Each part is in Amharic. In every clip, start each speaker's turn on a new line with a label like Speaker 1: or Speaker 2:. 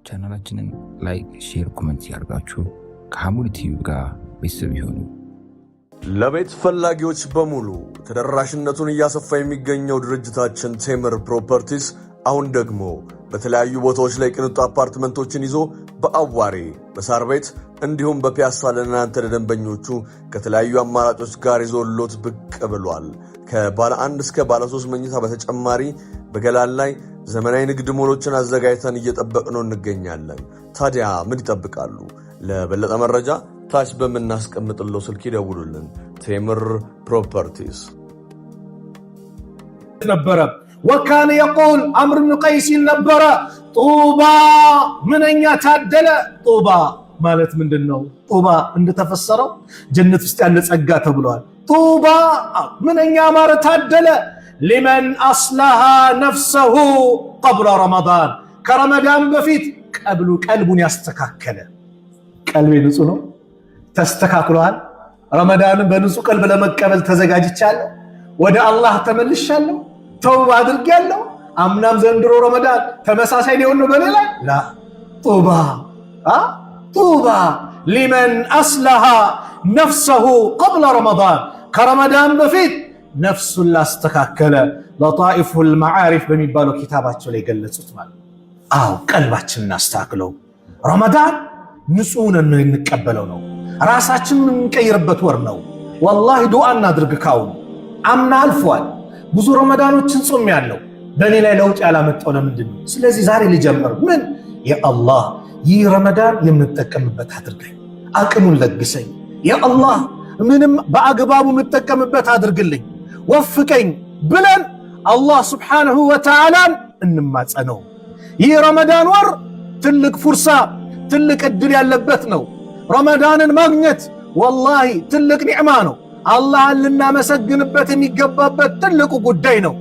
Speaker 1: ቻናላችንን ላይክ፣ ሼር፣ ኮሜንት ያርጋችሁ ከሐሙድ ቲቪ ጋር ቤተሰብ ይሁኑ።
Speaker 2: ለቤት ፈላጊዎች በሙሉ ተደራሽነቱን እያሰፋ የሚገኘው ድርጅታችን ቴምር ፕሮፐርቲስ አሁን ደግሞ በተለያዩ ቦታዎች ላይ ቅንጡ አፓርትመንቶችን ይዞ በአዋሬ በሳር ቤት እንዲሁም በፒያሳ ለእናንተ ለደንበኞቹ ከተለያዩ አማራጮች ጋር ይዞሎት ብቅ ብሏል። ከባለ 1 እስከ ባለ 3 መኝታ በተጨማሪ በገላን ላይ ዘመናዊ ንግድ ሞሎችን አዘጋጅተን እየጠበቅነው እንገኛለን። ታዲያ ምን ይጠብቃሉ? ለበለጠ መረጃ ታች በምናስቀምጥለው ስልክ ይደውሉልን። ቴምር ፕሮፐርቲስ
Speaker 3: ነበረ ወካነ يقول አምር ብን ቀይስ ነበረ ጡባ ምንኛ ታደለ። ጡባ ማለት ምንድነው? ጡባ እንደተፈሰረው ጀነት ውስጥ ያለ ጸጋ ተብሏል። ጡባ ምንኛ ማረ ታደለ لمن أصلح نفسه قبل رمضان كرمضان بفيت قلبون يستكاكل قلبي نጹህ ነው ተስተካክሏል። ረመዳን በንጹህ ቀልብ ለመቀበል ተዘጋጅቻለሁ። ወደ አላህ ተመልሻለሁ። ተውባ አድርጌያለሁ። አምናም ዘንድሮ ረመዳን ተመሳሳይ ነው በሌላ ላ طوبى لمن أصلح نفسه قبل رمضان كرمضان بفيت نفس الله استكاكل لطائف المعارف በሚባለው ኪታባቸው ላይ ገለጹት ማለት ቀልባችንን አስተካክለው ረመዳን ንጹህ ነን እንቀበለው ነው። ራሳችንን እንቀይርበት ወር ነው። والله ዱዓ እናድርግ። ካሁን አምና አልፏል። ብዙ ረመዳኖችን ጾም ያለው በእኔ ላይ ለውጥ ያላመጣው ለምንድን ነው? ስለዚህ ዛሬ ልጀምር። ምን ያ አላህ ይህ ረመዳን የምንጠቀምበት አድርገኝ፣ አቅሙን ለግሰኝ። ያ አላህ ምንም በአግባቡ የምንጠቀምበት አድርግልኝ፣ ወፍቀኝ ብለን አላህ ሱብሓነሁ ወተዓላ እንማጸነው። ይህ ረመዳን ወር ትልቅ ፍርሳ ትልቅ እድል ያለበት ነው። ረመዳንን ማግኘት ወላሂ ትልቅ ኒዕማ ነው። አላህን ልናመሰግንበት የሚገባበት ትልቁ ጉዳይ ነው።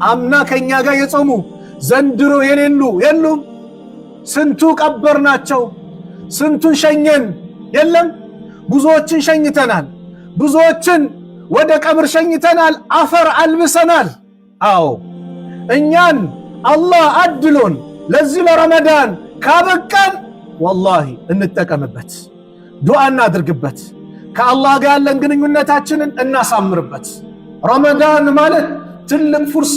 Speaker 3: አምና ከኛ ጋር የጾሙ ዘንድሮ የሌሉ የሉም። ስንቱ ቀበርናቸው፣ ስንቱን ሸኘን። የለም ብዙዎችን ሸኝተናል፣ ብዙዎችን ወደ ቀብር ሸኝተናል፣ አፈር አልብሰናል። እኛን አላህ አድሎን ለዚህ ለረመዳን ካበቃን ወላሂ እንጠቀምበት፣ ዱዓ እናድርግበት፣ ከአላህ ጋር ያለን ግንኙነታችንን እናሳምርበት። ረመዳን ማለት ትልቅ ፍርሳ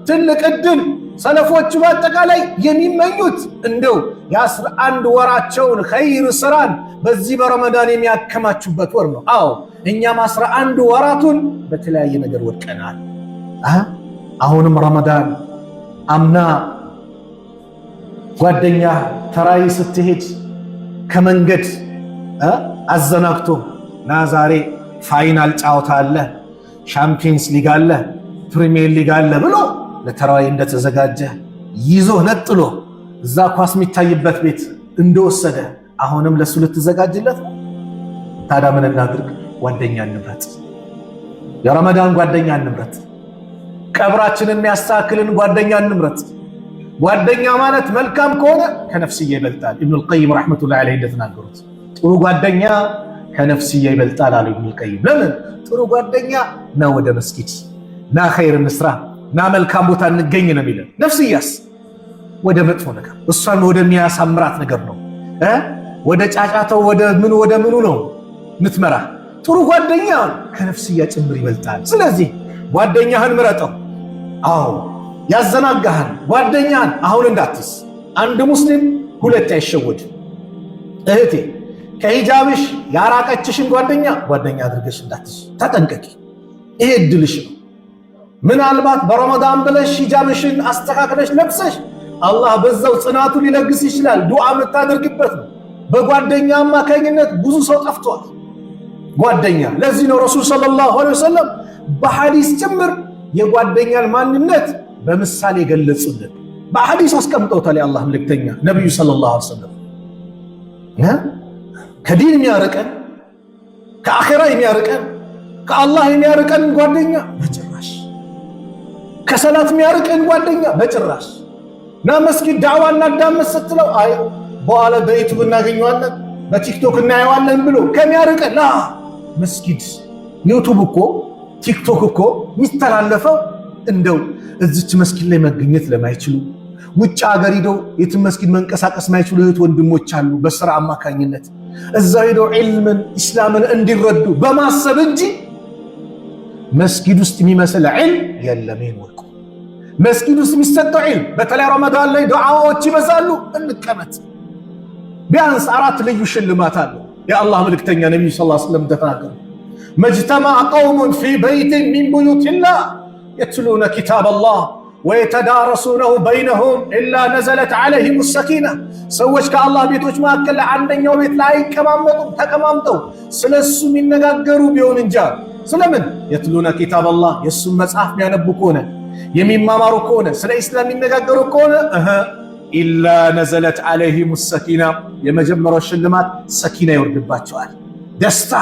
Speaker 3: ትልቅ እድል ሰለፎቹ በአጠቃላይ የሚመኙት እንደው የ11 ወራቸውን ኸይር ስራን በዚህ በረመዳን የሚያከማቹበት ወር ነው። እኛም 11 ወራቱን በተለያየ ነገር ወድቀናል። አሁንም ረመዳን አምና ጓደኛ ተራይ ስትሄድ ከመንገድ አዘናግቶ ና ዛሬ ፋይናል ጫውታ አለ፣ ሻምፒየንስ ሊግ አለ፣ ፕሪሚየር ሊግ አለ ብሎ ለተራይ እንደተዘጋጀ ይዞ ነጥሎ እዛ ኳስ የሚታይበት ቤት እንደወሰደ አሁንም ለሱ ልትዘጋጅለት ነው። ታዲያ ምን እናድርግ? ጓደኛ እንምረጥ፣ የረመዳን ጓደኛ እንምረጥ፣ ቀብራችንን የሚያስተካክልን ጓደኛ እንምረጥ። ጓደኛ ማለት መልካም ከሆነ ከነፍስያ ይበልጣል። ኢብኑል ቀይም ረሕመቱላሂ ዐለይሂ እንደተናገሩት ጥሩ ጓደኛ ከነፍስያ ይበልጣል አሉ ኢብኑል ቀይም። ለምን? ጥሩ ጓደኛ ና ወደ መስጊድ ና ኸይር እንስራ ና መልካም ቦታ እንገኝ ነው የሚለው። ነፍስያስ ወደ መጥፎ ነገር እሷን ወደሚያሳምራት ነገር ነው፣ ወደ ጫጫታው ወደ ምኑ ነው ምትመራ። ጥሩ ጓደኛ ከነፍስያ ጭምር ይበልጣል። ስለዚህ ጓደኛህን ምረጠው። ያዘናጋህን ጓደኛህን አሁን እንዳትስ። አንድ ሙስሊም ሁለት አይሸወድ። እህቴ ከሂጃብሽ ያራቀችሽን ጓደኛ አድርገሽ እንዳትስ፣ ተጠንቀቂ። ይሄ እድልሽ ነው። ምናልባት በረመዳን ብለሽ ሂጃብሽን አስተካክለሽ ለብሰሽ አላህ በዛው ጽናቱን ሊለግስ ይችላል። ዱዓ የምታደርግበት ነው። በጓደኛ አማካኝነት ብዙ ሰው ጠፍቷል። ጓደኛ ለዚህ ነው ረሱል ሰለላሁ ዐለይሂ ወሰለም በሐዲስ ጭምር የጓደኛን ማንነት በምሳሌ ገለጹልን። በሐዲስ አስቀምጠውታል። የአላህ መልእክተኛ ነብዩ ሰለላሁ ዐለይሂ ወሰለም ከዲን የሚያርቀን ከአኺራ የሚያርቀን ከአላህ የሚያርቀን ጓደኛ በጭራሽ፣ ከሰላት የሚያርቀን ጓደኛ በጭራሽ። ና መስጊድ ዳዕዋ እናዳመጥ ስትለው በኋላ በዩቲዩብ እናገኘዋለን በቲክቶክ እናየዋለን ብሎ ከሚያርቀን መስጊድ ዩቲዩብ እኮ ቲክቶክ እኮ የሚስተላለፈው እንደው እዚች መስጊድ ላይ መገኘት ለማይችሉ ውጭ ሀገር ሄደው የትም መስጊድ መንቀሳቀስ ማይችሉ እህት ወንድሞች አሉ። በስራ አማካኝነት እዛው ሄደው ዒልምን ኢስላምን እንዲረዱ በማሰብ እንጂ መስጊድ ውስጥ የሚመስል ዒልም የለም። ይወቁ። መስጊድ ውስጥ የሚሰጠው ዒልም በተለይ ረመዳን ላይ ዱዓዎች ይበዛሉ። እንቀመጥ። ቢያንስ 4 ልዩ ሽልማት አሉ። የአላህ መልእክተኛ ነብዩ ሰለላሁ ዐለይሂ ወሰለም ተናገሩ። መጅተማዐ ቀውሙን ፊ በይቲን ሚን ቡዩቲላህ የትሉነ ኪታበላህ ወየተዳረሱነሁ በይነሁም ኢላ ነዘለት ዐለይሂም ሰኪና። ሰዎች ከአላህ ቤቶች መካከል አንደኛው ቤት ላይ አይቀማመጡም። ተቀማምጠው ስለሱ የሚነጋገሩ ቢሆን እንጂ ስለምን የትሉነ ኪታበላህ የሱን መጽሐፍ የሚያነቡ ከሆነ የሚማማሩ ከሆነ ስለ ኢስላም የሚነጋገሩ ከሆነ ኢላ ነዘለት ዐለይሂም ሰኪና የመጀመሪያው ሽልማት ሰኪና ይወርድባቸዋል። ደስታ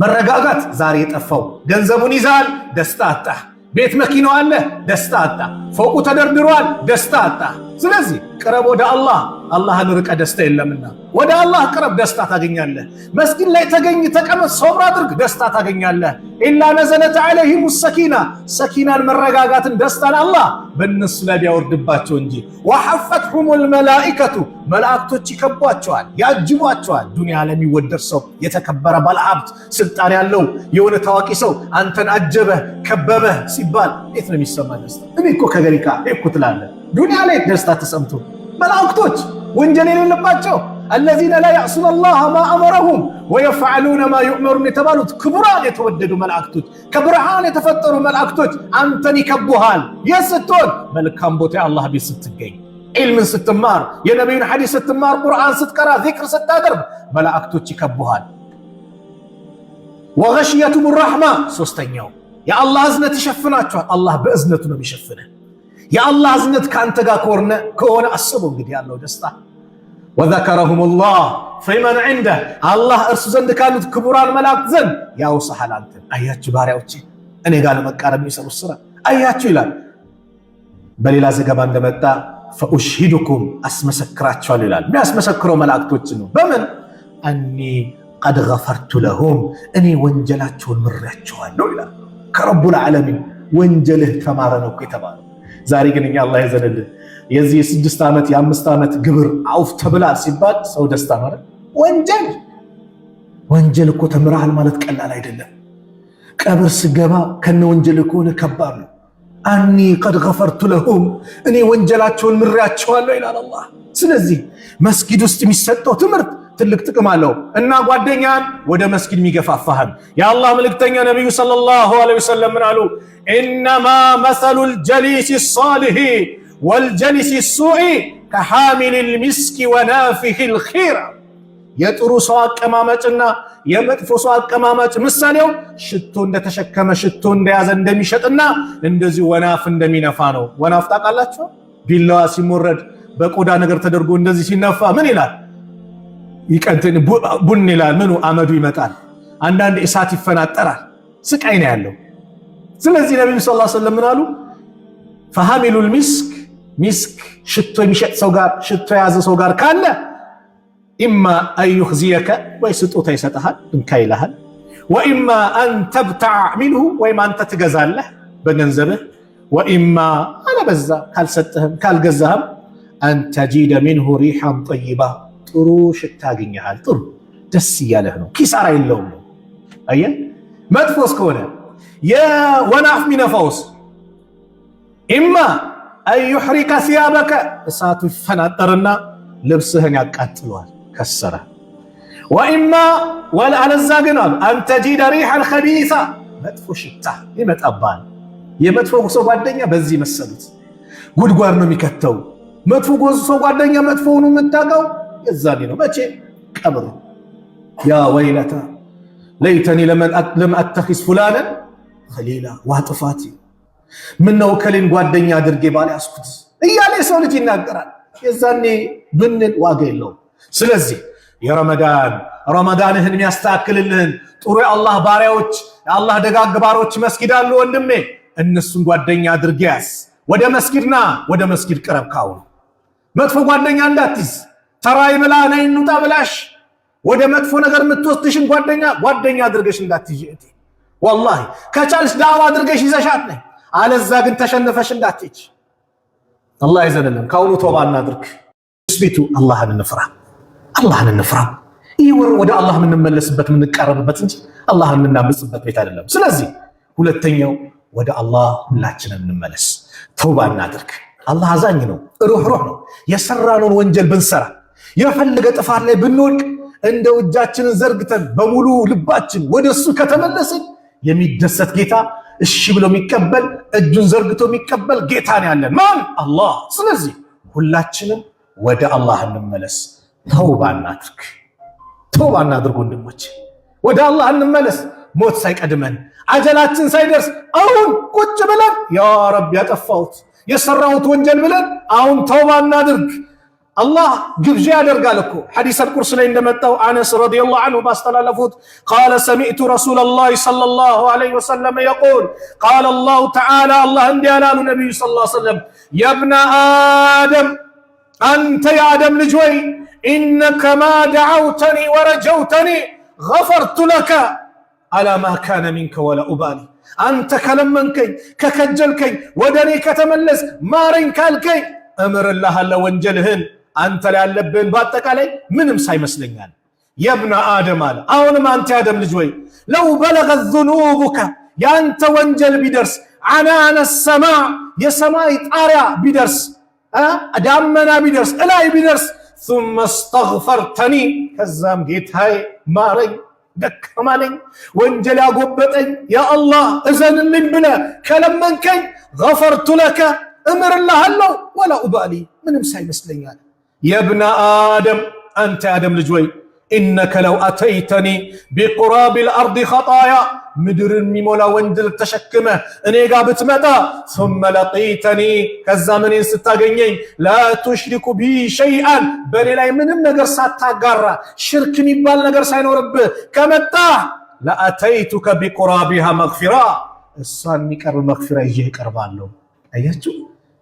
Speaker 3: መረጋጋት ዛሬ የጠፋው ገንዘቡን ይዛል፣ ደስታ አጣ። ቤት መኪናው አለ፣ ደስታ አጣ። ፎቁ ተደርድሯል፣ ደስታ አጣ። ስለዚህ ቅረብ ወደ አላህ። አላህን ርቀ ደስታ የለምና ወደ አላህ ቅረብ፣ ደስታ ታገኛለህ። መስጊድ ላይ ተገኝ፣ ተቀመጥ፣ ሶብር አድርግ፣ ደስታ ታገኛለህ። ኢላ ነዘለት ዐለይሂም ሰኪና ሰኪናን መረጋጋትን ደስታን አላህ በእነሱ ላይ ቢያወርድባቸው እንጂ ወሐፈትሁሙል መላኢከቱ መላእክቶች ይከቧቸዋል፣ ያጅቧቸዋል። ዱንያ ላይ የሚወደድ ሰው የተከበረ ባለሀብት ስልጣን ያለው የሆነ ታዋቂ ሰው አንተን አጀበህ ከበበህ ሲባል እንዴት ነው የሚሰማ ደስታ? እኔ እኮ ከገሪካ እኮ ትላለህ። ዱንያ ላይ ደስታ ተሰምቶ መላእክቶች ወንጀል የሌለባቸው الذين لا يعصون الله ما أمرهم ويفعلون ما يؤمرون የተባሉት ክቡራን የተወደዱ መላእክቶች ከብርሃን የተፈጠሩ መላእክቶች አንተን ይከቡሃል። የስትሆን መልካም ቦታ የአላህ ቤት ስትገኝ፣ ዒልምን ስትማር፣ የነቢዩን ሐዲስ ስትማር፣ ቁርአን ስትቀራ፣ ዚክር ስታደርግ መላእክቶች ይከቡሃል። ወገሽየቱም ረሕማ ሶስተኛው የአላህ እዝነት ይሸፍናቸዋል። አላህ በእዝነቱ ነው የሚሸፍነህ። የአላህ እዝነት ከአንተ ጋር ከሆነ አስቡ እንግዲህ ያለው ደስታ። ወዘከረሁሙላህ ፊመን ዒንደህ አላህ እርሱ ዘንድ ካሉት ክቡራን መላእክት ዘንድ ያውሳሃል አንተን። አያችሁ ባሪያዎቼ እኔ ጋር ለመቃረብ የሚሰሩት ስራ አያችሁ ይላል። በሌላ ዘገባ እንደመጣ ፈኡሽሂዱኩም አስመሰክራቸዋለሁ ይላል። የሚያስመሰክረው መላእክቶች ነው። በምን አኒ ቀድ ገፈርቱ ለሁም እኔ ወንጀላቸውን ምሬያቸዋለሁ ይላል። ከረቡል ዓለሚን ወንጀልህ ተማረ ነው የተባለው። ዛሬ ግን እኛ አላህ ይዘንልን የዚህ የ6 ዓመት የ5 ዓመት ግብር አውፍ ተብላል ሲባል ሰው ደስታ ማለት ወንጀል እኮ ተምራሃል ማለት ቀላል አይደለም። ቀብር ስገባ ከነ ወንጀል ከሆነ ከባድ ነው። አኒ ቀድ ገፈርቱ ለሁም እኔ ወንጀላቸውን ምሬያቸዋለሁ ይላል አላህ። ስለዚህ መስጊድ ውስጥ የሚሰጠው ትምህርት ትልቅ ጥቅም አለው እና ጓደኛን ወደ መስጊድ የሚገፋፋህን የአላህ መልእክተኛ ነብዩ ሰለላሁ ዐለይሂ ወሰለም ምን አሉ? ኢነማ መሰሉል ጀሊሲ ሷሊሂ ወልጀሊሲ ሱኢ ከሐሚሊል ሚስኪ ወናፊሂል ኺራ። የጥሩ ሰው አቀማመጭና የመጥፎ ሰው አቀማመጭ ምሳሌው ሽቶ እንደተሸከመ ሽቶ እንደያዘ እንደሚሸጥና እንደዚህ ወናፍ እንደሚነፋ ነው። ወናፍ ታውቃላችሁ? ቢላዋ ሲሞረድ በቆዳ ነገር ተደርጎ እንደዚህ ሲነፋ ምን ይላል? ይቀንትን ቡን ይላል። ምኑ አመዱ ይመጣል። አንዳንድ እሳት ይፈናጠራል። ስቃይ ነው ያለው። ስለዚህ ነብዩ ሰለላሁ ዐለይሂ ወሰለም ምን አሉ? ፈሐሚሉል ሚስክ ሽቶ የሚሸጥ ሰው ጋር ሽቶ የያዘ ሰው ጋር ካለ ኢማ አን ዩኽዚየከ ወይ ስጦታ ይሰጥሃል እንካ ይልሃል፣ ወኢማ አን ተብተዕ ሚንሁ ወይም አንተ ትገዛለህ በገንዘብህ፣ ወኢማ አለበዛ ካልሰጠህም ካልገዛህም አን ተጂደ ሚንሁ ሪሐን ጠይባ ጥሩ ሽታ ያገኘሃል። ጥሩ ደስ እያለህ ነው፣ ኪሳራ የለውም ነው። አየህ መጥፎስ ከሆነ የወናፍ ሚነፋውስ ኢማ አን ዩሕሪከ ሲያበከ እሳቱ ይፈናጠርና ልብስህን ያቃጥለዋል ከሰረ፣ ወኢማ ወለአለዛ ግን አሉ አን ተጂደ ሪሐን ኸቢሳ መጥፎ ሽታ ይመጣባል። የመጥፎ ሰው ጓደኛ በዚህ መሰሉት ጉድጓድ ነው የሚከተው። መጥፎ ሰው ጓደኛ መጥፎ ሆኖ የምታውቀው የዛኔ ነው። መቼ? ቀብር። ያ ወይለታ ለይተኒ ለም አተኺዝ ፉላነን ኸሊላ ዋጥፋቲ ምነው ከሌን ጓደኛ አድርጌ ባልያዝኩት እያለ የሰው ልጅ ይናገራል። የዛኔ ብንል ዋጋ የለውም። ስለዚህ ረመዳንህን የሚያስተካክልልህን ጥሩ የአላህ ባሪያዎች የአላህ ደጋግ ባሮች መስጊድ አሉ ወንድሜ፣ እነሱን ጓደኛ አድርጌ ያዝ። ወደ መስጊድና ወደ መስጊድ ቅረብ። ካሁን መጥፎ ጓደኛ እንዳትይዝ። ተራይ ብላ ነይ እንውጣ ብላሽ ወደ መጥፎ ነገር የምትወስድሽን ጓደኛ አድርገሽ እንዳትይዥ። ወላሂ ከቻልሽ ዳዋ አድርገሽ ይዘሻት ነይ፣ አለዛ ግን ተሸነፈሽ እንዳትይጅ። አላህ ይዘንልን። ካሁኑ ተውባ እናድርግ። ስቢቱ አላህን እንፍራ። ይህ ወር ወደ አላህ የምንመለስበት የምንቃረብበት እንጂ አላህን የምናምጽበት ቤት አይደለም። ስለዚህ ሁለተኛው ወደ አላህ ሁላችንም እንመለስ፣ ተውባ እናድርግ። አላህ አዛኝ ነው፣ ሩህሩህ ነው። የሰራነውን ወንጀል ብንሰራ የፈለገ ጥፋት ላይ ብንወድቅ እንደው እጃችንን ዘርግተን በሙሉ ልባችን ወደሱ ከተመለስን የሚደሰት ጌታ፣ እሺ ብሎ የሚቀበል እጁን ዘርግቶ የሚቀበል ጌታ ነው ያለን። ማን? አላህ። ስለዚህ ሁላችንም ወደ አላህ እንመለስ፣ ተውባ እናድርግ ወንድሞች፣ ወደ አላህ እንመለስ። ሞት ሳይቀድመን አጀላችን ሳይደርስ አሁን ቁጭ ብለን ያ ረብ ያጠፋሁት የሰራሁት ወንጀል ብለን አሁን ተውባ እናድርግ። አላህ ግብዣ ያደርጋል እኮ ሐዲስ አልቁርስ ላይ እንደመጣው አነስ ረዲየላሁ ዐንሁ ባስተላለፉት ቃለ ሰሚዕቱ ረሱለላህ ሰለላሁ ዐለይሂ ወሰለም የቁል ቃለ አላሁ ተዓላ አላህ እንዲህ አላሉ ነቢዩ ሰለላሁ ዐለይሂ ወሰለም የብነ አደም አንተ የአደም ልጅ ወይ ኢነከ ማ ደዐውተኒ ወረጀውተኒ ገፈርቱ ለከ አላ ማ ካነ ሚንከ ወላ ኡባሊ አንተ ከለመንከኝ ከከጀልከኝ ወደ እኔ ከተመለስ ማረኝ ካልከኝ እምርልሃለሁ ወንጀልህን አንተ ላይ ያለብህን በአጠቃላይ ምንም ሳይመስለኛል። የብነ አደም አለ አሁንም አንተ የአደም ልጅ ወይ ለው በለገት ዙኑቡከ የአንተ ወንጀል ቢደርስ ዐናነ ሰማዕ የሰማይ ጣሪያ ቢደርስ ዳመና ቢደርስ እላይ ቢደርስ ثم استغفرتني ከዛም ጌታዬ ማረኝ ደከማለኝ ወንጀል ያጎበጠኝ ያ አላህ እዘንልኝ ብለህ ከለመንከኝ ገፈርቱ ለከ እምርልሃለሁ ወላ ኡባሊ ምንም ሳይመስለኛል። የብነ አደም አንተ የአደም ልጅ ወይ ኢነከ ለው አተይተኒ ቢቁራቢል አርድ ኸጣያ ምድርን የሚሞላ ወንጀል ተሸክመህ እኔ ጋር ብትመጣ ثم ለቂተኒ ከዛም እኔን ስታገኘኝ ላ ቱሽሪኩ ቢ ሸይአን በእኔ ላይ ምንም ነገር ሳታጋራ ሽርክ የሚባል ነገር ሳይኖርብህ ከመጣ ለአተይቱከ ቢቁራቢሃ መግፊራ እሷን የሚቀርብ መግፊራ ይዤ እቀርባለሁ። አያችሁ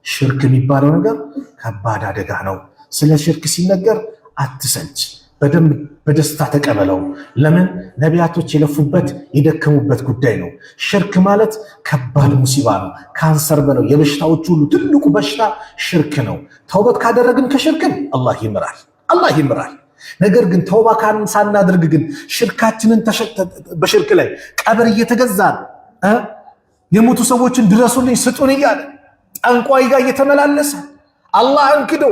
Speaker 3: ሽርክ የሚባለው ነገር ከባድ አደጋ ነው። ስለ ሽርክ ሲነገር አትሰንች፣ በደንብ በደስታ ተቀበለው። ለምን? ነቢያቶች የለፉበት የደከሙበት ጉዳይ ነው። ሽርክ ማለት ከባድ ሙሲባ ነው። ካንሰር በለው የበሽታዎች ሁሉ ትልቁ በሽታ ሽርክ ነው። ተውበት ካደረግን ከሽርክን አላህ ይምራል። ነገር ግን ተውባ ሳናደርግ ግን ሽርካችንን በሽርክ ላይ ቀብር እየተገዛን የሞቱ ሰዎችን ድረሱልኝ ስጡን እያለ ጠንቋይ ጋር እየተመላለሰ አላህን ክዶ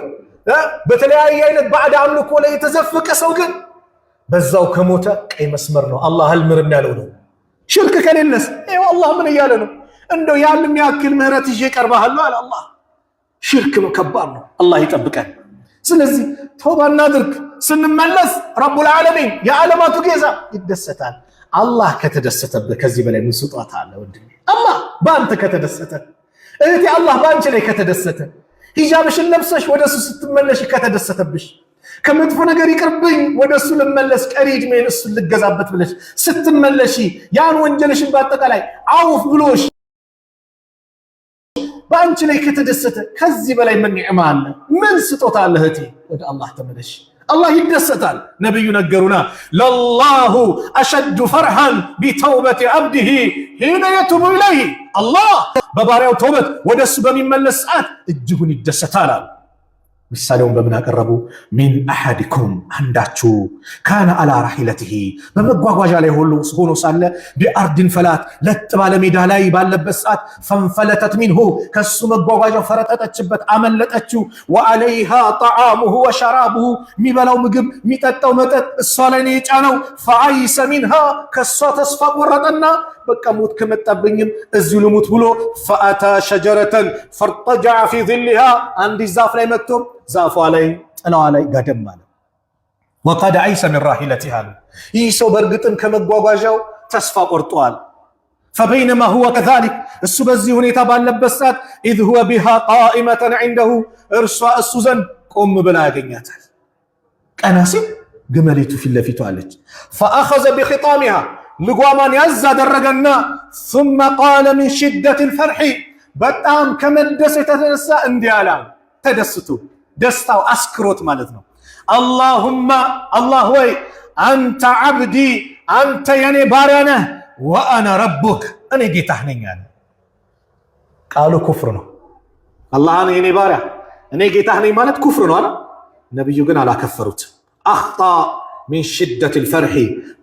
Speaker 3: በተለያየ አይነት ባዕድ አምልኮ ላይ የተዘፈቀ ሰው ግን በዛው ከሞተ ቀይ መስመር ነው። አላህ አልምርም ያለው ነው። ሽርክ ከሌለስ ይኸው አላህ ምን እያለ ነው? እንደው ያን የሚያክል ምህረት ይዤ እቀርብሃለሁ አለ አላህ። ሽርክ ነው፣ ከባድ ነው። አላህ ይጠብቀን። ስለዚህ ተውባ እናድርግ። ስንመለስ ረቡል ዓለሚን የዓለማቱ ጌታ ይደሰታል። አላህ ከተደሰተብህ ከዚህ በላይ ምን ስጦታ አለ ወንድሜ? አላህ በአንተ ከተደሰተ፣ እህቴ አላህ በአንቺ ላይ ከተደሰተ፣ ሂጃብሽን ለብሰሽ ወደሱ ስትመለሽ ከተደሰተብሽ፣ ከመጥፎ ነገር ይቅርብኝ ወደሱ ልመለስ ቀሪ ዕድሜን እሱን ልገዛበት ብለሽ ስትመለሺ ያን ወንጀልሽን በአጠቃላይ አውፍ ብሎሽ በአንቺ ላይ ከተደሰተ ከዚህ በላይ ምን ኒዕማ አለ? ምን ስጦታ አለ? እህቴ ወደ አላህ ተመለሽ። አላህ ይደሰታል። ነብዩ ነገሩና ለላሁ አሸዱ ፈርሃን ቢተውበት አብዲሂ ሂነ የቱቡ ኢለይህ አላህ በባሪያው ተውበት ወደሱ በሚመለስ ሰዓት እጅጉን ይደሰታል። ምሳሌውን በምን አቀረቡ? ሚን አሐዲኩም አንዳችሁ ካነ አላ ራሒለቲሂ በመጓጓዣ ላይ ሆኖ ሳለ ቢአርድን ፈላት ለጥ ባለ ሜዳ ላይ ባለበት ሰዓት ፈንፈለተት ሚንሁ ከሱ መጓጓዣው ፈረጠጠችበት፣ አመለጠችው። ወአለይሃ ጠዓሙሁ ወሸራቡሁ የሚበላው ምግብ የሚጠጣው መጠጥ እሷ ላይ ነው የጫነው። ፈአይሰ ሚንሃ ከሷ ተስፋ ቆረጠና በቃ ሞት ከመጣብኝም እዚሁ ልሙት ብሎ ፈአታ ሸጀረተን ፈርጠጀዐ ፊ ዚልሃ አንዲት ዛፍ ላይ መጥቶ ዛፏ ላይ ጥላዋ ላይ ጋደም አለ። ወቀድ አይሰ ሚን ራሒለቲሃ ይህ ሰው በእርግጥም ከመጓጓዣው ተስፋ ቆርጧል። ፈበይነማ ሁወ ከዛሊክ እሱ በዚህ ሁኔታ ባለበት ሰዓት ኢዝ ሁወ ቢሃ ቃኢመተን ዐንደሁ እርሷ እሱ ዘንድ ቆም ብላ ያገኛታል። ቀና ሲል ግመሊቱ ፊት ለፊቱ አለች። ፈአኸዘ ቢኺጣሚሃ ልጓማን ያዝ አደረገና ثم قال من شدة الفرح በጣም ከመደሰት የተነሳ እንዲህ አለ። ተደስቶ ደስታው አስክሮት ማለት ነው። አላሁማ አላህ ወይ አንተ ዓብዲ አንተ የኔ ባሪያ ነህ፣ ወአና ረቡክ እኔ ጌታህ ነኝ አለ። ቃሉ ኩፍር ነው። አላህን የኔ ባሪያ እኔ ጌታህ ነኝ ማለት ኩፍር ነው አይደል? ነብዩ ግን አላከፈሩት። አኽጣ ሚን ሽደቲል ፈርሒ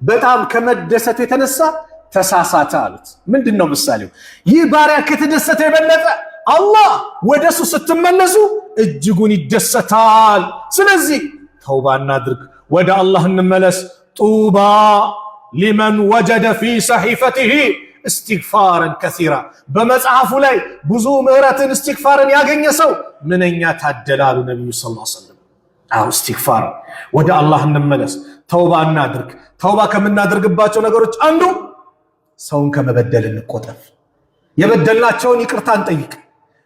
Speaker 3: በጣም ከመደሰት የተነሳ ተሳሳተ አሉት። ምንድነው ምሳሌው? ይህ ባሪያ ከተደሰተ የበለጠ አላህ ወደሱ ስትመለሱ እጅጉን ይደሰታል። ስለዚህ ተውባ እናድርግ፣ ወደ አላህ እንመለስ። ጡባ ሊመን ወጀደ ፊ ሰሒፈቲሂ እስትግፋረን ከሲራ በመጽሐፉ ላይ ብዙ ምህረትን እስትግፋርን ያገኘ ሰው ምንኛ ታደላሉ ነብዩ ሰለላሁ ዐለይሂ ወሰለም። አው እስትግፋር ወደ አላህ እንመለስ፣ ተውባ እናድርግ። ተውባ ከምናደርግባቸው ነገሮች አንዱ ሰውን ከመበደል እንቆጠብ። የበደልናቸውን ይቅርታ እንጠይቅ።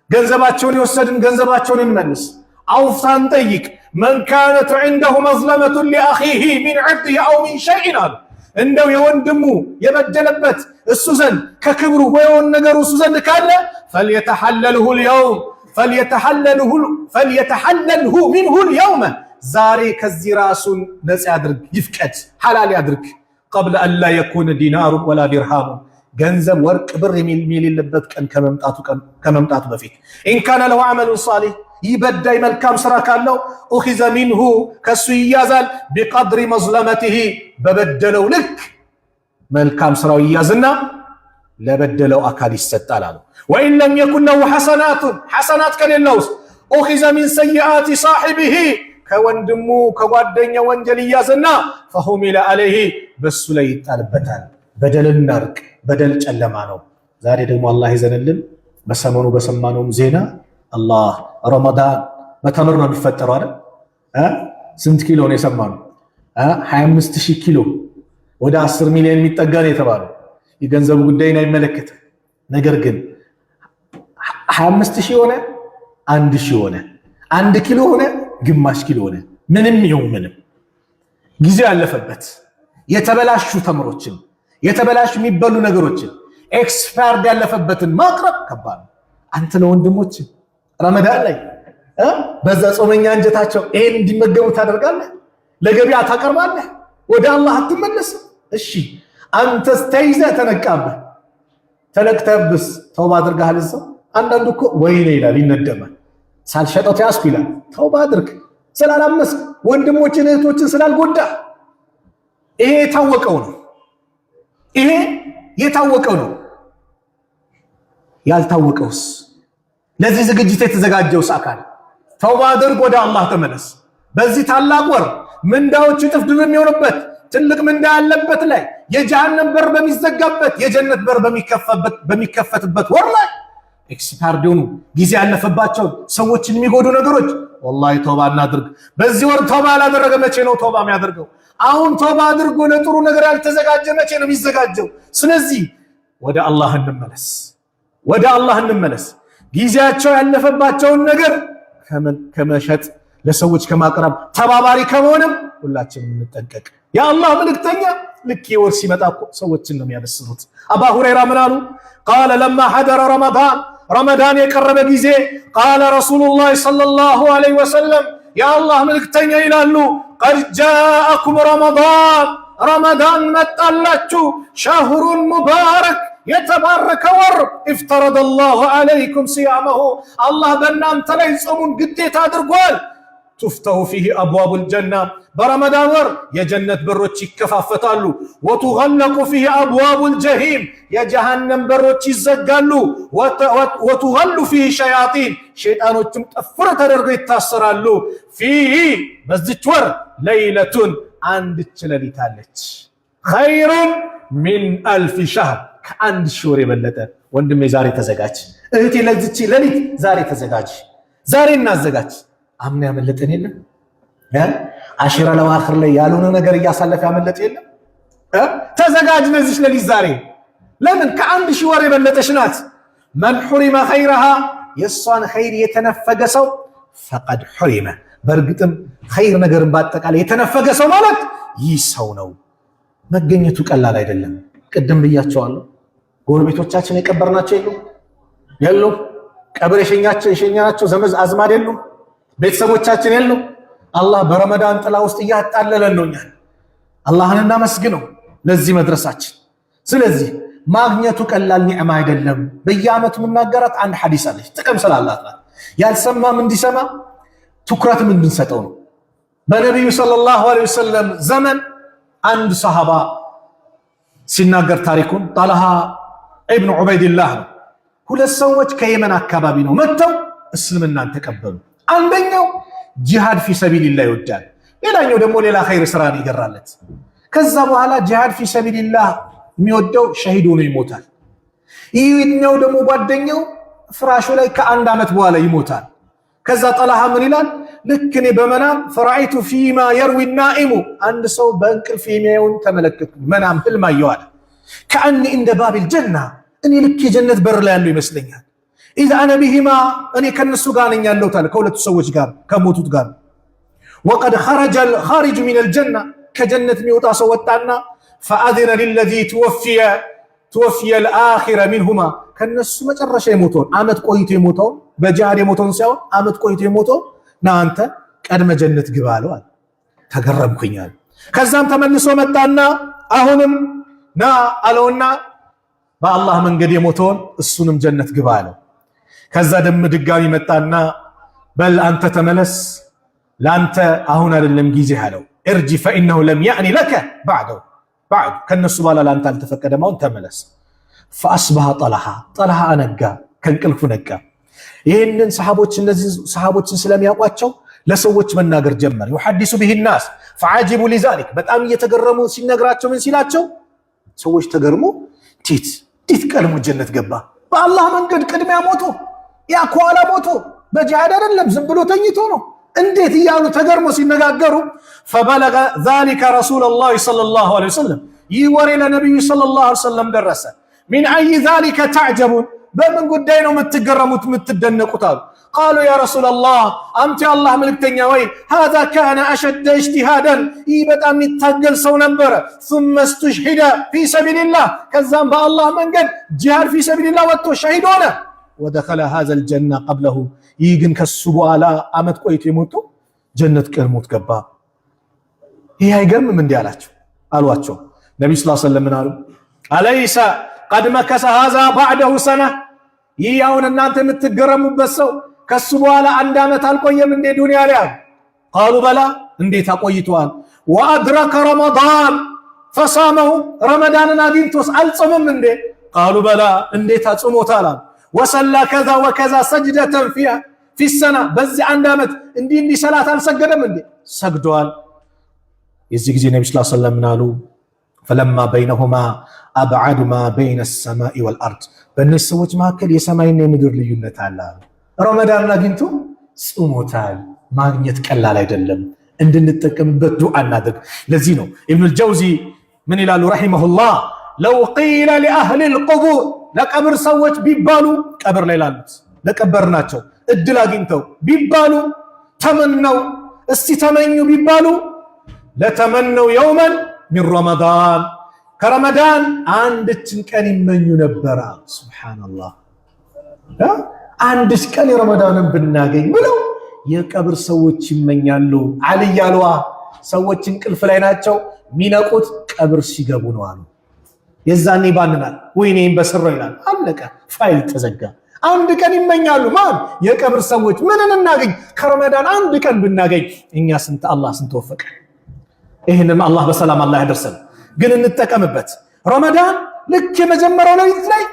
Speaker 3: ገንዘባቸውን የወሰድን ገንዘባቸውን እንመልስ። አውፍታ እንጠይቅ። መን ካነት ዐንደሁ መዝለመቱን ሊአኺሂ ሚን ዐርዲሂ አው ሚን ሸይኢን አሉ። እንደው የወንድሙ የበደለበት እሱ ዘንድ ከክብሩ ወይውን ነገሩ እሱ ዘንድ ካለ ፈልየተሐለልሁ ልየውም ፈልየተሐለልሁ ሚንሁ ልየውመ ዛሬ ከዚህ ራሱን ነፃ ያድርግ፣ ይፍቀድ፣ ሐላል ያድርግ። ቀብለ አላ የኩነ ዲናሩን ወላ ዲርሃሙን ገንዘብ ወርቅ ብር የሚልበት ቀን ከመምጣቱ በፊት ኢንካነ ለሁ ዐመሉን ሷሊህ ይህ በዳይ መልካም ስራ ካለው ኡኺዘ ሚንሁ ከሱ ይያዛል ቢቀድሪ መዝለመቲሂ በበደለው ልክ መልካም ስራው ይያዝና ለበደለው አካል ይሰጣል አሉ። ወኢን ለም የኩን ለሁ ሐሰናት ከሌለውስ ኡኺዘ ሚን ሰይአቲ ሳሒቢሂ ከወንድሙ ከጓደኛ ወንጀል ይያዝና ፈሁሚለ ዐለይሂ በሱ ላይ ይጣልበታል። በደልን እናርቅ። በደል ጨለማ ነው። ዛሬ ደግሞ አላህ ይዘንልን። በሰሞኑ በሰማነውም ዜና አላህ ረመዳን በተምር ነው የሚፈጠረው አይደል? ስንት ኪሎ ነው የሰማነው? 25000 ኪሎ ወደ 10 ሚሊዮን የሚጠጋ ነው የተባለው። የገንዘቡ ጉዳይን አይመለከትም። ነገር ግን 25000 ሆነ 1000 ሆነ 1 ኪሎ ሆነ ግማሽ ኪሎ ሆነ ምንም ይሁን ምንም ጊዜ ያለፈበት የተበላሹ ተምሮችን የተበላሹ የሚበሉ ነገሮችን ኤክስፓየርድ ያለፈበትን ማቅረብ ከባድ ነው። አንተ ለወንድሞች ረመዳን ላይ በዛ ጾመኛ እንጀታቸው ይሄን እንዲመገቡ ታደርጋለህ? ለገበያ ታቀርባለህ? ወደ አላህ አትመለስም? እሺ አንተስ ተይዘህ ተነቃብህ ተለቅተብስ ተውባ አድርገሃል? እዛው አንዳንዱ እኮ ወይኔ ይላል ይነደማል። ሳልሸጠው ተያዝኩ ይላል። ተውባ አድርግ። ስላላመስክ ወንድሞችን እህቶችን ስላልጎዳ ይሄ የታወቀው ነው። ይሄ የታወቀው ነው። ያልታወቀውስ ለዚህ ዝግጅት የተዘጋጀውስ አካል ተውባ አድርግ፣ ወደ አላህ ተመለስ። በዚህ ታላቅ ወር ምንዳዎች እጥፍ ድርብ የሚሆንበት ትልቅ ምንዳ ያለበት ላይ የጀሃነም በር በሚዘጋበት የጀነት በር በሚከፈትበት ወር ላይ ኤክስፓየርድ የሆኑ ጊዜ ያለፈባቸው ሰዎችን የሚጎዱ ነገሮች ወላሂ ተውባ እናድርግ። በዚህ ወር ተውባ ያላደረገ መቼ ነው ተውባ የሚያደርገው? አሁን ተውባ አድርጎ ለጥሩ ነገር ያልተዘጋጀ መቼ ነው የሚዘጋጀው? ስለዚህ ወደ አላህ እንመለስ፣ ወደ አላህ እንመለስ። ጊዜያቸው ያለፈባቸውን ነገር ከመሸጥ ለሰዎች ከማቅረብ ተባባሪ ከመሆንም ሁላችንም እንጠንቀቅ። የአላህ መልእክተኛ ልክ የወር ሲመጣ እኮ ሰዎችን ነው የሚያበስሩት። አባ ሁረይራ ምን አሉ? ቃለ ለማ ሐደረ ረመዳን የቀረበ ጊዜ ቃለ ረሱሉላህ ሰለላሁ ዐለይሂ ወሰለም የአላህ መልእክተኛ ይላሉ ቀድ ጃአኩም ረመዳን መጣላችሁ፣ ሸህሩን ሙባረክ የተባረከ ወር ኢፍተረደ አላሁ ዐለይኩም ሲያመሁ አላህ በእናንተ ላይ ጾሙን ግዴታ አድርጓል። ቱፍተሁ ፊህ አብዋቡል ጀና በረመዳን ወር የጀነት በሮች ይከፋፈታሉ። ወቱገለቁ ፊህ አብዋቡል ጀሂም የጀሃነም በሮች ይዘጋሉ። ወቱገሉ ፊህ ሸያጢን ሸይጣኖችም ጠፍረ ተደርገው ይታሰራሉ። ፊህ በዚች ወር ለይለቱን አንድች ሌሊት አለች ኸይሩን ሚን አልፍ ሸህር ከአንድ ሺህ ወር የበለጠ። ወንድሜ ዛሬ ተዘጋጅ፣ እህቴ ለዚች ሌሊት ዛሬ ተዘጋጅ። ዛሬ እናዘጋጅ። አምና ያመለጠን የለም? አሽራ ለዋኽር ላይ ያልሆነ ነገር እያሳለፈ ያመለጠ የለም? ተዘጋጅ ለዚች ሌሊት ዛሬ። ለምን? ከአንድ ሺህ ወር የበለጠች ናት። መን ሑሪመ ኸይረሃ የእሷን ኸይር የተነፈገ ሰው ፈቀድ ሑሪመ በእርግጥም ኸይር ነገርን በአጠቃላይ የተነፈገ ሰው ማለት ይህ ሰው ነው። መገኘቱ ቀላል አይደለም። ቅድም ብያቸዋለሁ። ጎረቤቶቻችን የቀበርናቸው የሉም? ቀብር የሸኛናቸው ዘመድ አዝማድ የሉም? ቤተሰቦቻችን የሉም? አላህ በረመዳን ጥላ ውስጥ እያጣለለን ነው። እኛን አላህን እናመስግነው ለዚህ መድረሳችን። ስለዚህ ማግኘቱ ቀላል ኒዕማ አይደለም። በየዓመቱ የምናገራት አንድ ሐዲስ አለች፣ ጥቅም ስላላት ያልሰማም እንዲሰማ ትኩረት ምን ብንሰጠው ነው? በነብዩ ሰለላሁ ዐለይሂ ወሰለም ዘመን አንድ ሰሃባ ሲናገር ታሪኩን ጣልሃ ኢብኑ ዑበይድላህ ነው። ሁለት ሰዎች ከየመን አካባቢ ነው መጥተው እስልምናን ተቀበሉ። አንደኛው ጂሃድ ፊ ሰቢልላህ ይወዳል፣ ሌላኛው ደግሞ ሌላ ኸይር ስራን ይገራለት። ከዛ በኋላ ጂሃድ ፊ ሰቢልላህ የሚወደው ሸሂድ ሆኖ ይሞታል። ይህኛው ደግሞ ጓደኛው ፍራሹ ላይ ከአንድ ዓመት በኋላ ይሞታል። ከዛ ጣልሃ ምን ይላል? ልክ እኔ በመናም ፈራኢቱ ፊማ የርዊ ናኢሙ አንድ ሰው በእንቅልፍ የሚያየውን ተመለከቱ። መናም ህልም አየዋል። ከአኒ እንደ ባቢል ጀና እኔ ልክ የጀነት በር ላይ ያለው ይመስለኛል። ኢዛ አነ ቢሂማ እኔ ከነሱ ጋር ነኝ ያለሁት አለ፣ ከሁለቱ ሰዎች ጋር ከሞቱት ጋር። ወቀድ ኸረጀ ኻሪጁ ሚነል ጀና ከጀነት የሚወጣ ሰው ወጣና ፈአዚነ ሊለዚ ትወፊየ ልአኺረ ሚንሁማ ከነሱ መጨረሻ የሞተውን ዓመት ቆይቶ የሞተውን በጂሃድ የሞተውን ሳይሆን ዓመት ቆይቶ የሞተውን ና አንተ ቀድመ ጀነት ግባ አለው። ተገረምኩኛል። ከዛም ተመልሶ መጣና አሁንም ና አለውና በአላህ መንገድ የሞተውን እሱንም ጀነት ግባ አለው። ከዛ ደም ድጋሚ መጣና በል አንተ ተመለስ፣ ላንተ አሁን አይደለም ጊዜ አለው። እርጂ ፈኢነሁ ለም ያዕኒ ለከ ባዕዱ ከነሱ በኋላ ላንተ አልተፈቀደም፣ አሁን ተመለስ። ፈአስበሐ ጣልሃ አነጋ፣ ከእንቅልፉ ነቃ። ይህንን ሰሃቦች እነዚህ ሰሃቦችን ስለሚያውቋቸው ለሰዎች መናገር ጀመር። ይሐዲሱ ቢሂ ናስ ፈዓጂቡ ሊዛሊክ በጣም እየተገረሙ ሲነግራቸው ምን ሲላቸው ሰዎች ተገርሙ። ቲት ቀድሞ ጀነት ገባ፣ በአላህ መንገድ ቅድሚያ ሞቶ ያ ከኋላ ሞቶ በጂሃድ አይደለም ዝም ብሎ ተኝቶ ነው እንዴት እያሉ ተገርሞ ሲነጋገሩ ፈበለገ ዛሊከ ረሱለላህ ሰለላሁ ዐለይሂ ወሰለም ይህ ወሬ ለነብዩ ሰለላሁ ዐለይሂ ወሰለም ደረሰ። ሚን አይ ዛሊከ ተዕጀቡን በምን ጉዳይ ነው የምትገረሙት የምትደነቁት አሉ። ቃሉ ያ ረሱለላህ አንተ የአላህ መልእክተኛ ወይ ሃዛ ካነ አሸደ እጅቲሃደን ይህ በጣም የሚታገል ሰው ነበረ። ثم استشهد في سبيل الله ከዛም በአላህ መንገድ ጂሃድ ፊ ሰቢልላህ ወጥቶ ሸሂድ ሆነ። ወደኸለ ሃዛ الجنة قبله ይህ ግን ከሱ በኋላ ዓመት ቆይቶ የሞተው ጀነት ቀድሞት ገባ። ይህ አይገርምም እንዴ አሏቸው። ነብዩ ሰለላሁ ዐለይሂ ወሰለም አሉ አለይሰ ቀድ መከሰ ሃዛ ባዕደሁ ሰነ ይህ አሁን እናንተ የምትገረሙበት ሰው ከሱ በኋላ አንድ ዓመት አልቆየም እንዴ ዱንያ ላይ? ቃሉ በላ እንዴት አቆይቷል። ወአድረከ ረመዳን ፈሳመሁ ረመዳንን አግኝቶስ አልጾምም እንዴ? ቃሉ በላ እንዴት አጾሞታል። ወሰላ ከዛ ወከዛ ሰጅደተን ፊ ሰና በዚህ አንድ ዓመት እንዲህ ሰላት አልሰገደም እንዴ? ሰግዷል። የዚህ ጊዜ ነብዩ ሰለላሁ ዐለይሂ ወሰለም አሉ ፈለማ በይነሁማ አብዓዱ ማ በይነ ሰማኢ ወልአርድ በእነዚህ ሰዎች መካከል የሰማይና የምድር ልዩነት አለ። ረመዳን አግኝቶ ጾሞታል። ማግኘት ቀላል አይደለም። እንድንጠቀምበት ዱዓ እናድርግ። ለዚህ ነው ኢብኑል ጀውዚ ምን ይላሉ ረሂመሁላህ ለው ቂለ ሊአህሊ ልቁቡር ለቀብር ሰዎች ቢባሉ ቀብር ላይ ላሉት ለቀበርናቸው እድል አግኝተው ቢባሉ ተመነው እስቲ ተመኙ ቢባሉ ለተመነው የውመን ሚን ረመዳን ከረመዳን አንድችን ቀን ይመኙ ነበረ። ሱብሃንአላህ አንድች ቀን የረመዳንን ብናገኝ ብለው የቀብር ሰዎች ይመኛሉ። አልይ አልዋ ሰዎች እንቅልፍ ላይ ናቸው፣ ሚነቁት ቀብር ሲገቡ ነው አሉ። የዛኔ ባንናል ወይኔም በስራው ይላል። አለቀ፣ ፋይል ተዘጋ። አንድ ቀን ይመኛሉ። ማን? የቀብር ሰዎች። ምንን እናገኝ? ከረመዳን አንድ ቀን ብናገኝ እኛ ስንት አላህ ስንት ወፈቀ። ይህንም አላህ በሰላም አላህ ያደርሰን። ግን እንጠቀምበት። ረመዳን ልክ የመጀመሪያው ሌሊት ላይ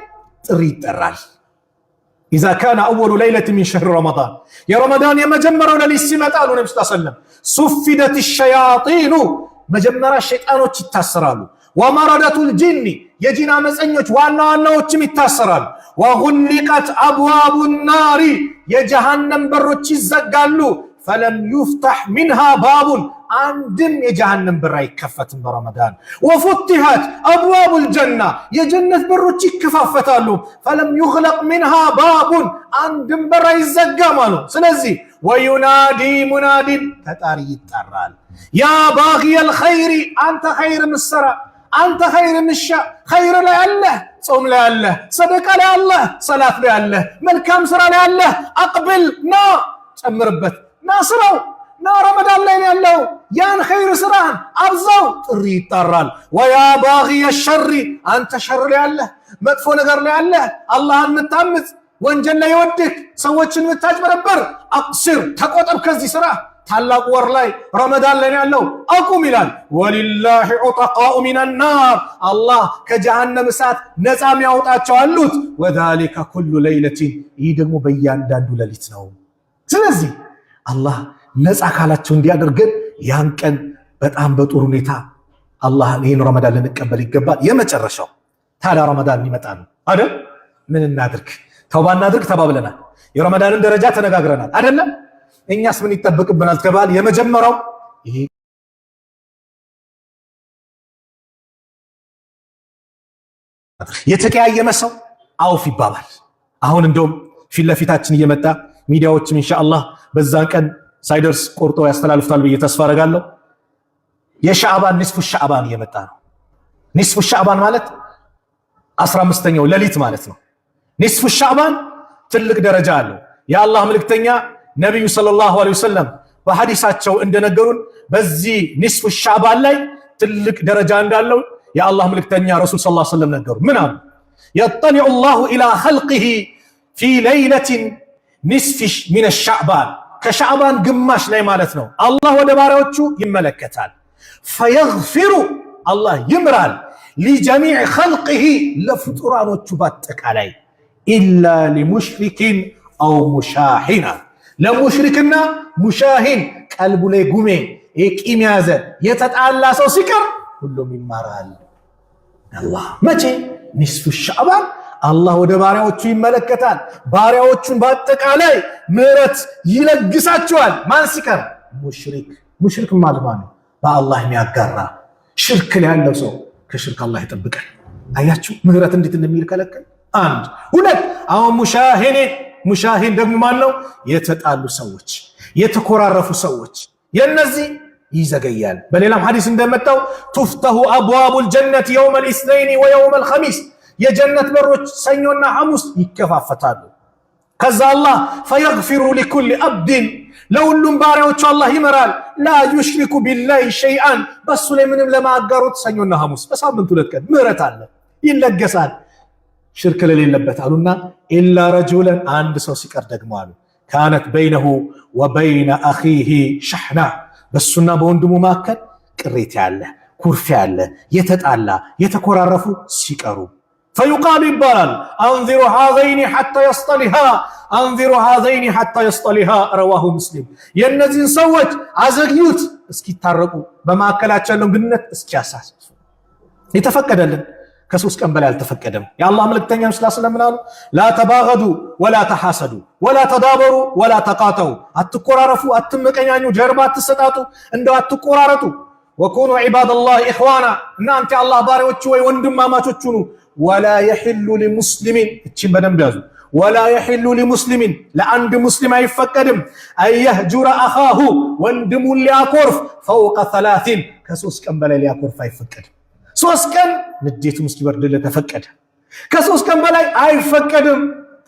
Speaker 3: ጥሪ ይጠራል። ኢዛ ካነ አወሉ ለይለት ሚን ሸህር ረመዳን የረመዳን የመጀመሪያው ሌሊት ሲመጣ አሉ ነብዩ ሰለላሁ ዐለይሂ ወሰለም ሱፊደት ሸያጢኑ መጀመሪያ ሸይጣኖች ይታሰራሉ። ወመረደቱል ጂኒ የጂን አመፀኞች ዋና ዋናዎችም ይታሰራሉ። ወጉሊቀት አብዋቡ ናሪ የጀሃነም በሮች ይዘጋሉ። ፈለም ዩፍተሕ ሚንሃ ባቡን አንድም የጀሃነም በር አይከፈትም በረመዳን። ወፉትሐት አብዋቡል ጀና የጀነት በሮች ይከፋፈታሉ። ፈለም ዩግለቅ ሚንሃ ባቡን አንድም በር አይዘጋም አሉ። ስለዚህ ወዩናዲ ሙናዲን ተጣሪ ይጠራል። ያ ባጊየል ኸይሪ አንተ ኸይር ምሰራ አንተ ኸይር ምሻ ኸይር ላይ አለህ፣ ጾም ላይ አለህ፣ ሰደቃ ላይ አለህ፣ ሰላት ላይ አለህ፣ መልካም ስራ ላይ አለህ። አቅብል ና ጨምርበት ና ስራው ና ረመዳን ላይ ያለው ያን ኸይር ስራን አብዛው ጥሪ ይጣራል። ወያ ባጊየ ሸሪ አንተ ሸር ላይ አለህ፣ መጥፎ ነገር ላይ አለህ፣ አላህን የምታምጽ ወንጀል ላይ ይወድክ ሰዎችን የምታጭበረብር አቅሲር ተቆጠብ ከዚህ ስራ። ታላቁ ወር ላይ ረመዳን ላይ ያለው አቁም ይላል። ወሊላሂ ዑጠቃኡ ሚነናር አላህ ከጀሃነም እሳት ነፃ የሚያወጣቸው አሉት። ወዛሊከ ኩሉ ለይለቲን ይህ ደግሞ በእያንዳንዱ ሌሊት ነው። ስለዚህ አላህ ነፃ ካላቸው እንዲያደርገን ያን ቀን በጣም በጥሩ ሁኔታ አላህ ይህን ረመዳን ልንቀበል ይገባል። የመጨረሻው ታዲያ ረመዳን ሊመጣ ነው አይደል? ምን እናድርግ? ተውባ እናድርግ ተባብለናል። የረመዳንን ደረጃ ተነጋግረናል አይደለም? እኛስ ምን ይጠበቅብናል ተባል? የመጀመሪያው ይሄ የተቀያየመ ሰው አውፍ ይባባል። አሁን እንደውም ፊት ለፊታችን እየመጣ ሚዲያዎችም ኢንሻአላህ በዛን ቀን ሳይደርስ ቆርጦ ያስተላልፍታል ብዬ ተስፋ አደርጋለሁ። የሻዕባን ኒስፉ ሻዕባን እየመጣ ነው። ኒስፉ ሻዕባን ማለት 15ኛው ሌሊት ማለት ነው። ኒስፉ ሻዕባን ትልቅ ደረጃ አለው። የአላህ መልእክተኛ ነብዩ ሰለላሁ ዐለይሂ ወሰለም በሐዲሳቸው እንደነገሩን በዚህ ኒስፉ ሻዕባን ላይ ትልቅ ደረጃ እንዳለው የአላህ መልእክተኛ ረሱል ሰለላሁ ዐለይሂ ወሰለም ነገሩ። ምን አሉ? يطلع الله الى خلقه في ليله نصف من الشعبان ከሻዕባን ግማሽ ላይ ማለት ነው። አላህ ወደ ባሪያዎቹ ይመለከታል። فيغفر አላህ ይምራል لجميع خلقه ለፍጡራኖቹ በአጠቃላይ إلا لمشرك أو مشاحن ለሙሽሪክና ሙሻሂን ቀልቡ ላይ ጉሜ ቂም ያዘ የተጣላ ሰው ሲቀር ሁሉም ይማራል። አላህ መቼ? ኒስፉ ሻዕባን አላህ ወደ ባሪያዎቹ ይመለከታል። ባሪያዎቹን በአጠቃላይ ምህረት ይለግሳቸዋል። ማን ሲቀር? ሙሽሪክ። ሙሽሪክ ማለት ነው በአላህ የሚያጋራ ሽርክ ላይ ያለው ሰው ከሽርክ አላህ ይጠብቃል። አያችሁ ምህረት እንዴት እንደሚከለከል። አንድ ሁለት አሁን ሙሻሂን ደግሞ ማን ነው? የተጣሉ ሰዎች፣ የተኮራረፉ ሰዎች የነዚህ ይዘገያል። በሌላም ሐዲስ እንደመጣው ቱፍተሁ አብዋቡል ጀነት የውመል ኢስነይን ወየውመል ኸሚስ የጀነት በሮች ሰኞና ሐሙስ ይከፋፈታሉ። ከዛ አላህ ፈየግፊሩ ሊኩል አብድን ለሁሉም ባሪያዎቹ አላህ ይመራል። ላ ዩሽሪኩ ቢላሂ ሸይአን በሱ ላይ ምንም ለማጋሩት ሰኞና ሐሙስ በሳምንት 2 ቀን ምህረት አለ ይለገሳል። ሽርክ ለሌለበት አሉና ኢላ ረጁለን አንድ ሰው ሲቀር ደግሞ አሉ ካነት በይነሁ ወበይነ አኺሂ ሸሕና በሱና በወንድሙ መካከል ቅሬታ ያለ ኩርፊያ ያለ የተጣላ የተኮራረፉ ሲቀሩ ፈዩቃሉ ይባላል አንዚሩ ሃዘይኒ ሐታ የስጠሊሃ ረዋሁ ሙስሊም የእነዚህን ሰዎች አዘግዩት እስኪታረቁ በመካከላቸው ያለውን ግንኙነት እስኪያሳስሱ የተፈቀደልን ከ3 ቀን በላይ አልተፈቀደም። የአላህ መልእክተኛ ሰለላሁ ዐለይሂ ላ ተባገዱ ወላ ተሐሰዱ ወላ ተዳበሩ ወላ ተቃተው አትቆራረፉ፣ አትመቀኛኙ፣ ጀርባ አትሰጣጡ፣ እንደው አትቆራረጡ። ወኩኑ ዒባደላህ ኢኽዋና እናንተ አላህ ባሪያዎቹ ወይ ወንድማማቾች ሁኑ። ወላ የሒሉ ሊሙስሊሚን እቺን በደንብ ያዙ። ወላ የሒሉ ሊሙስሊሚን ለአንድ ሙስሊም አይፈቀድም አየህጁረ አኻሁ ወንድሙን ሊያኮርፍ ፈውቀ 30 ከ3 ቀን በላይ ሊያኮርፍ አይፈቀድም። 3 ቀን ንዴቱ እስኪበርድለት ተፈቀደ። ከ3 ቀን በላይ አይፈቀድም።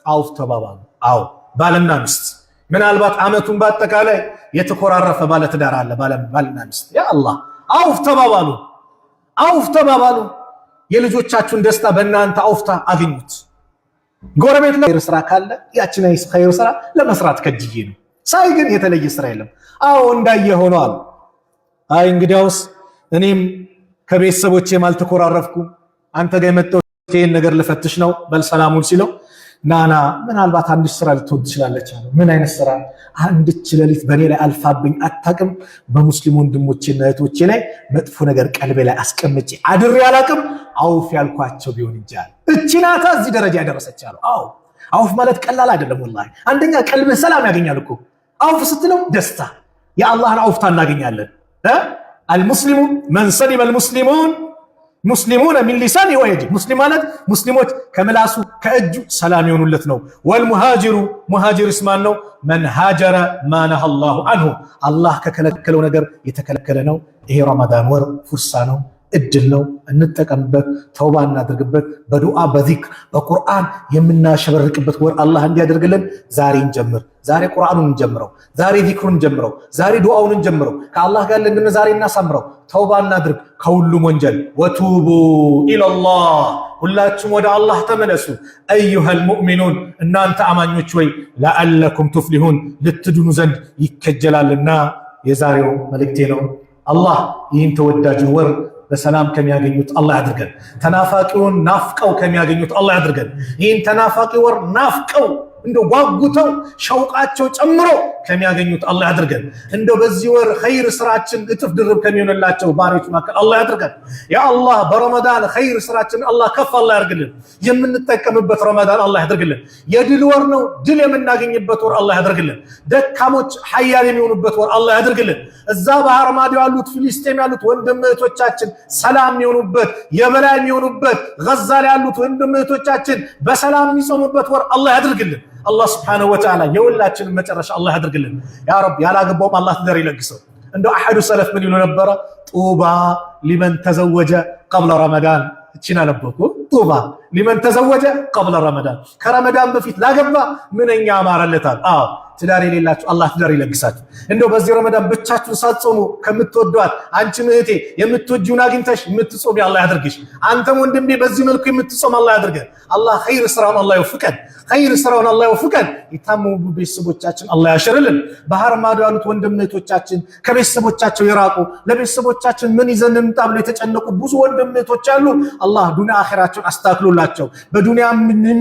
Speaker 3: አውፍ ተባባሉ። አው ባልና ሚስት ምናልባት አመቱን በአጠቃላይ የተኮራረፈ ባለትዳር አለ። ባልና ሚስት ያ አላህ አውፍ ተባባሉ። አውፍ ተባባሉ። የልጆቻችሁን ደስታ በእናንተ አውፍታ አግኙት። ጎረቤት ላይ ስራ ካለ ያችን ኸይር ስራ ለመስራት ከጅዬ ነው። ሳይ ግን የተለየ ስራ የለም። አው እንዳየ ሆኗል። አይ እንግዲያውስ እኔም ከቤተሰቦቼም አልተኮራረፍኩም አንተ ጋር የመጣው ይሄን ነገር ልፈትሽ ነው በል ሰላሙን ሲለው ናና ምናልባት አንዲት ስራ ልትወድ ትችላለች አለ። ምን አይነት ስራ? አንዲት ሌሊት በኔ ላይ አልፋብኝ አታቅም። በሙስሊም ወንድሞቼና እህቶቼ ላይ መጥፎ ነገር ቀልቤ ላይ አስቀምጬ አድሬ አላቅም። አውፍ ያልኳቸው ቢሆን ይጃል እቺ ናታ እዚህ ደረጃ ያደረሰች አለ። አውፍ ማለት ቀላል አይደለም ወላሂ። አንደኛ ቀልብ ሰላም ያገኛል እኮ አውፍ ስትለው ደስታ የአላህን አውፍታ እናገኛለን። المسلم من سلم المسلمون من لسانه ويده مسلم ማለት ሙስሊሞች ከምላሱ ከእጁ ሰላም ይሆኑለት ነው። والمهاجر مهاجر اسمان ነው من هاجر ما نهى الله عنه አላህ ከከለከለው ነገር የተከለከለ ነው። ይሄ ረመዳን ወር ፍርሳ ነው። እድል ነው። እንጠቀምበት፣ ተውባ እናድርግበት። በዱዓ በዚክር በቁርአን የምናሸበርቅበት ወር አላህ እንዲያደርግልን ዛሬ እንጀምር። ዛሬ ቁርአኑን እንጀምረው፣ ዛሬ ዚክሩን እንጀምረው፣ ዛሬ ዱዓውን እንጀምረው። ከአላህ ጋር ለምን ዛሬ እናሳምረው። ተውባ እናድርግ ከሁሉም ወንጀል። ወቱቡ ኢለላህ ሁላችሁም ወደ አላህ ተመለሱ። አዩሃል ሙእሚኑን እናንተ አማኞች ወይ ለአለኩም ቱፍሊሁን ልትድኑ ዘንድ ይከጀላልና የዛሬው መልእክቴ ነው። አላህ ይህን ተወዳጁን ወር በሰላም ከሚያገኙት አላህ ያድርገን። ተናፋቂውን ናፍቀው ከሚያገኙት አላህ ያድርገን። ይህን ተናፋቂ ወር ናፍቀው እንደው ጓጉተው ሸውቃቸው ጨምሮ ከሚያገኙት አላህ ያድርገን። እንደው በዚህ ወር ኸይር ስራችን እጥፍ ድርብ ከሚሆንላቸው ባሪዎች መካከል አላህ ያድርገን። ያ አላህ በረመዳን ኸይር ስራችን አላህ ከፍ አላህ ያድርግልን። የምንጠቀምበት ረመዳን አላህ ያድርግልን። የድል ወር ነው፣ ድል የምናገኝበት ወር አላህ ያድርግልን። ደካሞች ኃያል የሚሆኑበት ወር አላህ ያድርግልን። እዛ ባህር ማዶ ያሉት ፍልስጤም ያሉት ወንድም እህቶቻችን ሰላም የሚሆኑበት የበላይ የሚሆኑበት ገዛ ላይ ያሉት ወንድም እህቶቻችን በሰላም የሚጾሙበት ወር አላህ ያድርግልን። አላህ Subhanahu Wa Ta'ala የሁላችንን መጨረሻ አላህ ያድርግልን። ያ ረብ ያላገባውም አላህ ትዳር ይለግሰው። እንደው አሐዱ ሰለፍ ምን ይሉ ነበረ? ጡባ ሊመን ተዘወጀ ቀብለ ረመዳን። እቺና ነበርኩ ጡባ ሊመን ተዘወጀ ቀብለ ረመዳን። ከረመዳን በፊት ላገባ ምንኛ አማረለታል። ትዳር የሌላችሁ አላህ ትዳር ይለግሳችሁ። እንደው በዚህ ረመዳን ብቻችሁን ሳትጾሙ ከምትወዷት አንቺ እህቴ የምትወጂውን አግኝተሽ የምትጾም አላህ ያድርግሽ። አንተም ወንድሜ በዚህ መልኩ የምትጾም አላህ ያድርገን። አላህ ኸይር ስራውን አላህ ይወፍቀን። ኸይር ስራውን አላህ ይወፍቀን። የታመሙ ቤተሰቦቻችን አላህ ያሽርልን። ባህር ማዶ ያሉት ወንድም እህቶቻችን ከቤተሰቦቻቸው የራቁ ለቤተሰቦቻችን ምን ይዘን እንምጣ ብለው የተጨነቁ ብዙ ወንድም እህቶች አሉ። አላህ ዱንያ አኺራቸውን አስተካክሎላቸው በዱንያ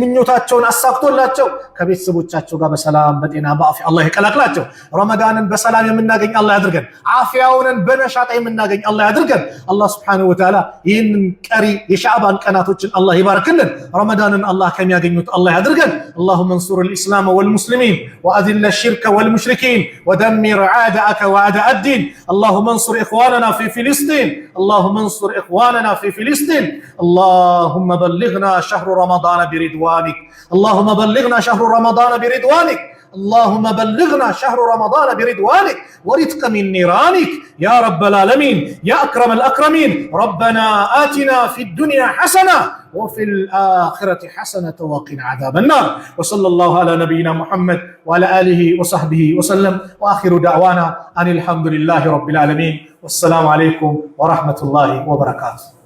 Speaker 3: ምኞታቸውን አሳክቶላቸው ከቤተሰቦቻቸው ጋር በሰላም በጤና በአፊያ አላህ ይቀላቅላቸው። ረመዳንን በሰላም የምናገኝ አላህ ያድርገን። አፊያውን በነሻጣ የምናገኝ አላህ ያድርገን። አላህ Subhanahu Wa Ta'ala ይህንን ቀሪ የሻዕባን ቀናቶችን አላህ ይባርክልን። ረመዳንን አላህ ከሚያገኙት አላህ ያድርገን። اللهم انصر الإسلام والمسلمين وأذل الشرك والمشركين ودمر أعداءك وأعداء الدين. اللهم انصر إخواننا في فلسطين. اللهم انصر إخواننا في فلسطين. اللهم بلغنا شهر رمضان برضوانك. اللهم بلغنا شهر رمضان برضوانك. اللهم بلغنا شهر رمضان برضوانك ورزق من نيرانك يا رب العالمين يا أكرم الأكرمين. ربنا آتنا في الدنيا حسنة وفي الآخرة حسنة وقنا عذاب النار. وصلى الله على نبينا محمد وعلى آله وصحبه وسلم وآخر دعوانا أن الحمد لله رب العالمين والسلام عليكم ورحمة الله وبركاته.